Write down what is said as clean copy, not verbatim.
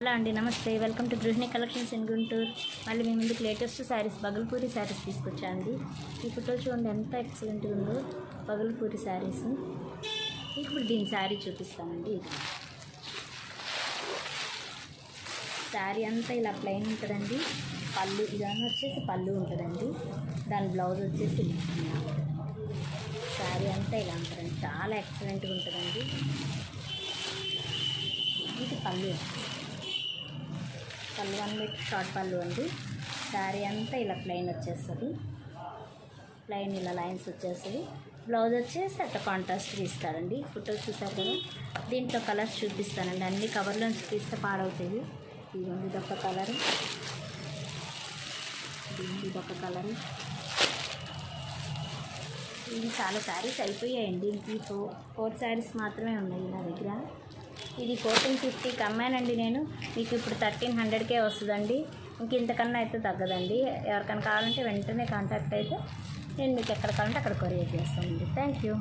Hello అండి, నమస్తే. Welcome to గృహిణి కలెక్షన్స్ ఇన్ గుంటూరు. మళ్ళీ మీ ముందుకు లేటెస్ట్ శారీస్ బగల్పూరి శారీస్ తీసుకొచ్చానండి. ఈ ఫోటో చూడండి ఎంత ఎక్సలెంట్గా ఉందో, బగల్పూరి శారీస్. ఇప్పుడు దీని శారీ చూపిస్తానండి. ఇది శారీ అంతా ఇలా ప్లెయిన్ ఉంటుందండి. పళ్ళు ఇదాన్ని వచ్చేసి పళ్ళు ఉంటుందండి. దాని బ్లౌజ్ వచ్చేసి ఇలా శారీ అంతా ఇలా ఉంటుందండి. చాలా ఎక్సలెంట్గా ఉంటుందండి. ఇది పళ్ళు 1 మీటర్ షార్ట్ పళ్ళు అండి. శారీ అంతా ఇలా ప్లెయిన్ వచ్చేస్తుంది. ప్లెయిన్ ఇలా లైన్స్ వచ్చేస్తుంది. బ్లౌజ్ వచ్చేసి అట్లా కాంట్రాస్ట్ ఇస్తారండి. ఫోటోస్ చూసారు కదా. దీంట్లో కలర్స్ చూపిస్తానండి. అన్ని కవర్లో చూపిస్తే పాడవుతాయి. ఇదొక కలర్, ఇదొక కలర్. ఇది చాలా శారీస్ అయిపోయాయండి. ఇంక 4 శారీస్ మాత్రమే ఉన్నాయి నా దగ్గర. ఇది 1450కి అమ్మానండి నేను. మీకు ఇప్పుడు 1300కే వస్తుందండి. ఇంక ఇంతకన్నా అయితే తగ్గదండి. ఎవరికైనా కావాలంటే వెంటనే కాంటాక్ట్ అయితే నేను మీకు ఎక్కడ కావాలంటే అక్కడ కొరియర్ చేస్తానండి. Thank you.